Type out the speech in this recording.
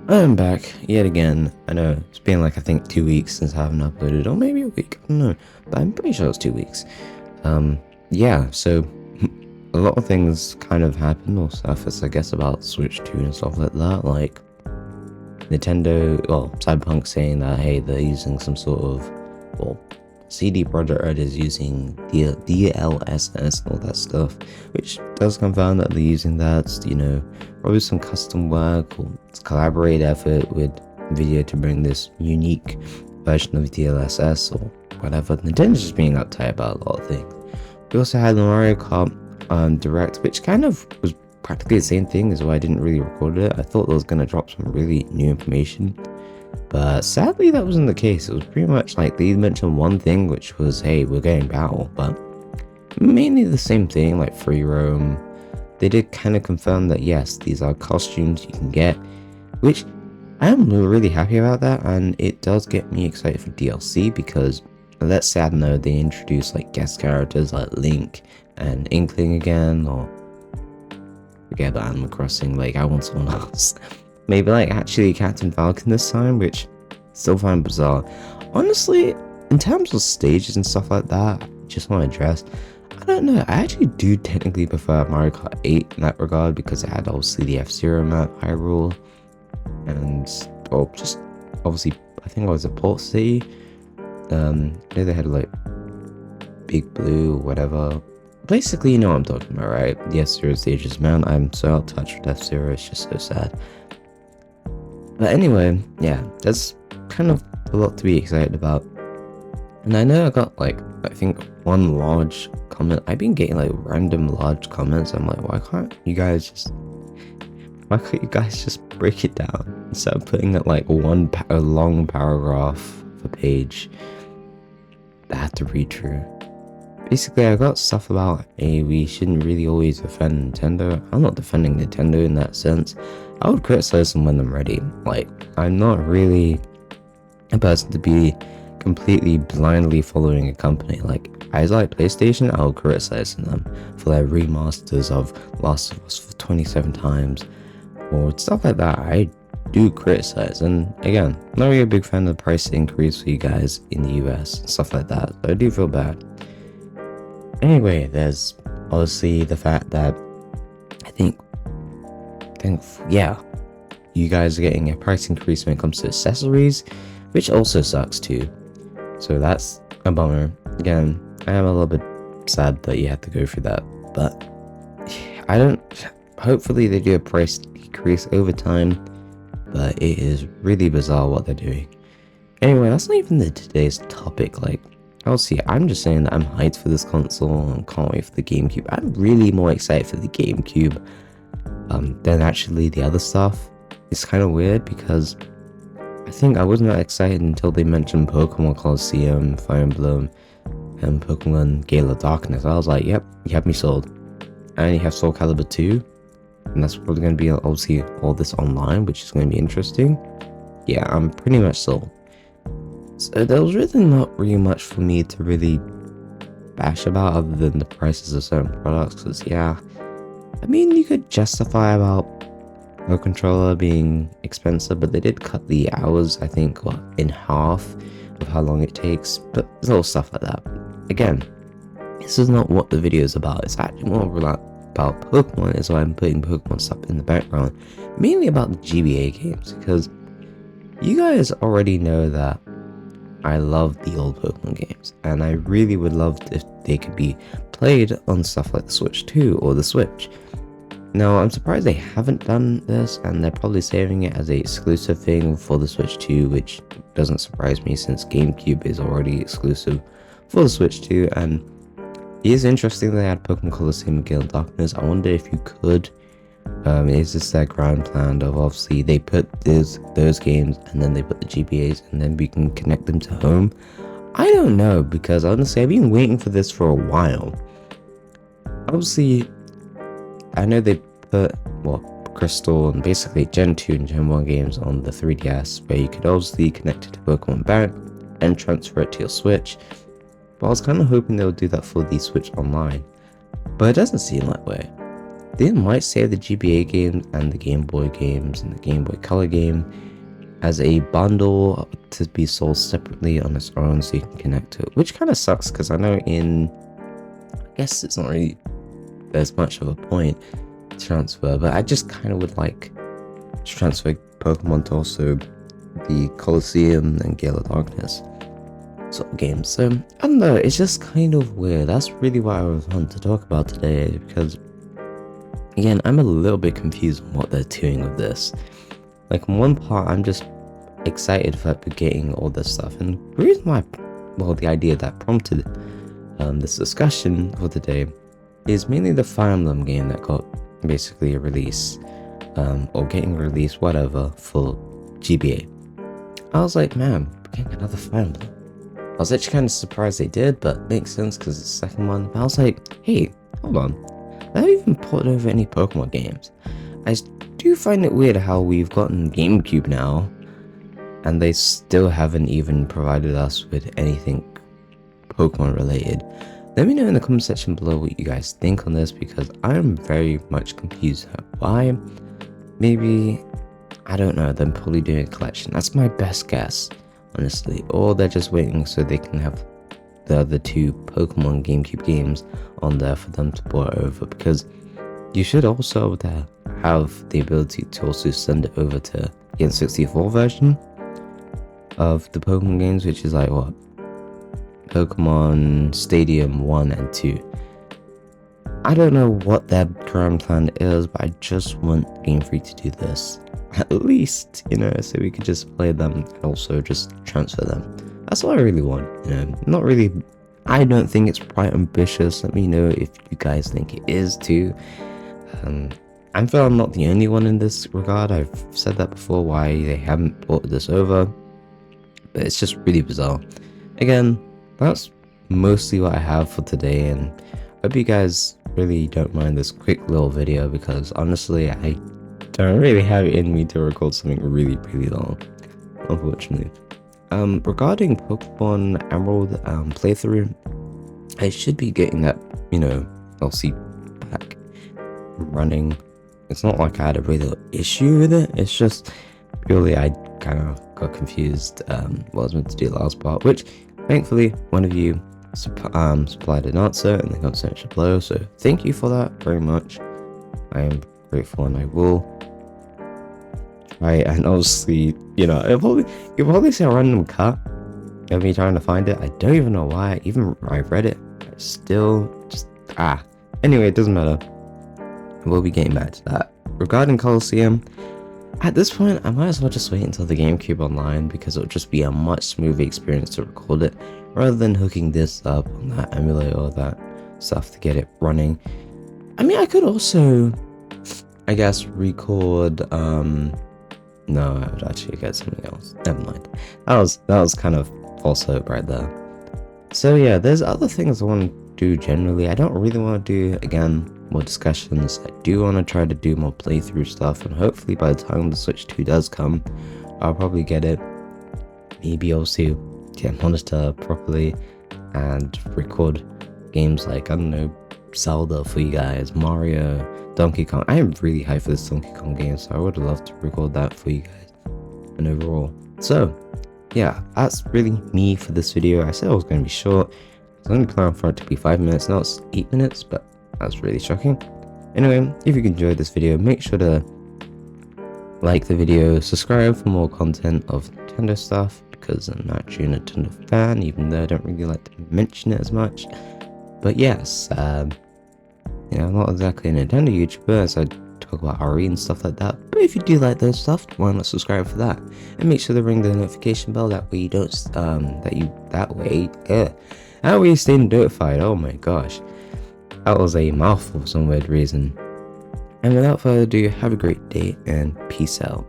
I'm back yet again. I know it's been like I think 2 weeks since I haven't uploaded, or maybe a week. I don't know, but I'm pretty sure it's 2 weeks. Yeah. So a lot of things kind of happened or surfaced, I guess, about Switch 2 and stuff like that. Like Nintendo, well, Cyberpunk saying that hey, they're using some sort of, well, CD Projekt Red is using DLSS and all that stuff, which does confirm that they're using that. Probably some custom work or collaborate effort with Nvidia to bring this unique version of DLSS or whatever. Nintendo's just being uptight about a lot of things. We also had the Mario Kart Direct, which kind of was practically the same thing as why I didn't really record it. I thought they was gonna drop some really new information, but sadly that wasn't the case. It was pretty much like they mentioned one thing, which was, hey, we're getting battle, but mainly the same thing, like free roam. They did kind of confirm that yes, these are costumes you can get, which I am really happy about that, and it does get me excited for DLC because let's say, I don't know, they introduce like guest characters like Link and Inkling again, or forget about Animal Crossing, like I want someone else. Maybe like actually Captain Falcon this time, which still find bizarre. Honestly, in terms of stages and stuff like that, I just want to address, I don't know, I actually do technically prefer Mario Kart 8 in that regard because it had obviously the F-Zero map, Hyrule, and well, just obviously I think I was a Port City. They had like Big Blue or whatever. Basically, you know what I'm talking about, right? The F-Zero stages, man. I'm so out of touch with F-Zero, it's just so sad. But anyway, yeah, there's kind of a lot to be excited about. And I know I got like, I think one large comment. I've been getting like random large comments. I'm like, why can't you guys just break it down instead of putting it like a long paragraph of a page that I had to read through. Basically, I got stuff about, hey, we shouldn't really always defend Nintendo. I'm not defending Nintendo in that sense. I would criticize them when I'm ready. Like, I'm not really a person to be completely blindly following a company. Like, I like PlayStation, I'll criticize them for their remasters of Last of Us for 27 times, or stuff like that. I do criticize, and again, I'm not really a big fan of the price increase for you guys in the US and stuff like that, so I do feel bad. Anyway, there's obviously the fact that I think yeah, you guys are getting a price increase when it comes to accessories, which also sucks too. So that's a bummer. Again, I am a little bit sad that you have to go through that, but hopefully they do a price decrease over time, but it is really bizarre what they're doing. Anyway, that's not even today's topic. Like, obviously, I'm just saying that I'm hyped for this console and can't wait for the GameCube. I'm really more excited for the GameCube than actually the other stuff. It's kind of weird because I think I wasn't that excited until they mentioned Pokemon Colosseum, Fire Emblem, and Pokemon Gale of Darkness. I was like, yep, you have me sold. And you have Soul Calibur 2, and that's probably going to be obviously all this online, which is going to be interesting. Yeah, I'm pretty much sold. So there was really not really much for me to really bash about other than the prices of certain products, because yeah, I mean, you could justify about Pro Controller being expensive, but they did cut the hours, I think, in half of how long it takes, but little stuff like that. Again, this is not what the video is about. It's actually more about Pokemon, is why I'm putting Pokemon stuff in the background, mainly about the GBA games, because you guys already know that I love the old Pokemon games, and I really would love if they could be played on stuff like the Switch 2 or the Switch. Now, I'm surprised they haven't done this, and they're probably saving it as an exclusive thing for the Switch 2, which doesn't surprise me since GameCube is already exclusive for the Switch 2, and it is interesting they had Pokemon Colosseum and Gale of Darkness. I wonder if you could, is this their grand plan of obviously they put those games and then they put the GBAs and then we can connect them to home? I don't know, because honestly I've been waiting for this for a while. Obviously, I know they put Crystal and basically Gen 2 and Gen 1 games on the 3DS, where you could obviously connect it to Pokemon Bank and transfer it to your Switch. But I was kind of hoping they would do that for the Switch Online, but it doesn't seem that way. they might save the GBA games and the Game Boy games and the Game Boy Color game as a bundle to be sold separately on its own so you can connect to it, which kind of sucks because I know I guess it's not really there's much of a point to transfer, but I just kind of would like to transfer Pokemon to also the Colosseum and Gale of Darkness sort of games. So I don't know, it's just kind of weird. That's really what I was wanting to talk about today, because again, I'm a little bit confused on what they're doing with this. Like, on one part, I'm just excited for getting all this stuff, and the reason why, well, the idea that prompted this discussion for today is mainly the Fire Emblem game that got basically a release, or getting released, whatever, for GBA. I was like, man, we're getting another Fire Emblem. I was actually kind of surprised they did, but makes sense because it's the second one. But I was like, hey, hold on, they haven't even ported over any Pokemon games. I do find it weird how we've gotten GameCube now, and they still haven't even provided us with anything Pokemon related. Let me know in the comment section below what you guys think on this, because I am very much confused why. Maybe, I don't know, they're probably doing a collection. That's my best guess, honestly. Or they're just waiting so they can have the other two Pokemon GameCube games on there for them to port over, because you should also have the ability to also send it over to the N64 version of the Pokemon games, which is like what? Pokemon Stadium 1 and 2. I don't know what their current plan is, but I just want Gamefreak to do this. At least, you know, so we could just play them and also just transfer them. That's what I really want, you know. Not really, I don't think it's quite ambitious. Let me know if you guys think it is too. I feel I'm not the only one in this regard. I've said that before, why they haven't ported this over, but it's just really bizarre. Again, that's mostly what I have for today, and hope you guys really don't mind this quick little video, because honestly I don't really have it in me to record something really long, unfortunately. Regarding Pokemon Emerald playthrough, I should be getting that, you know, LC pack running. It's not like I had a real issue with it, it's just purely I kind of got confused what I was meant to do last part, which thankfully one of you supplied an answer in the comment section below, so thank you for that very much. I am grateful, and I will try, and obviously, you know, you'll probably see a random cut of me trying to find it. I don't even know why, even I read it, but still just anyway, it doesn't matter. We'll be getting back to that. Regarding Colosseum, at this point I might as well just wait until the GameCube online, because it'll just be a much smoother experience to record it rather than hooking this up on that emulator or that stuff to get it running. I mean, I could also, I guess, record no, I would actually get something else. Never mind. That was kind of false hope right there. So yeah, there's other things I want to do generally. I don't really want to do, again, more discussions. I do want to try to do more playthrough stuff, and hopefully by the time the Switch 2 does come, I'll probably get it. Maybe also get a monitor properly and record games like, I don't know, Zelda for you guys, Mario, Donkey Kong. I am really hyped for this Donkey Kong game, so I would love to record that for you guys. And overall, so yeah, that's really me for this video. I said it was going to be short. I was only planning for it to be 5 minutes, now it's 8 minutes, but that's really shocking. Anyway, if you enjoyed this video, make sure to like the video, subscribe for more content of Nintendo stuff, because I'm actually a Nintendo fan, even though I don't really like to mention it as much. But yes, you know, I'm not exactly a Nintendo YouTuber, as I talk about RE and stuff like that, but if you do like those stuff, why not subscribe for that, and make sure to ring the notification bell, that way you don't that way you stay notified. Oh my gosh, that was a mouthful for some weird reason. And without further ado, have a great day and peace out.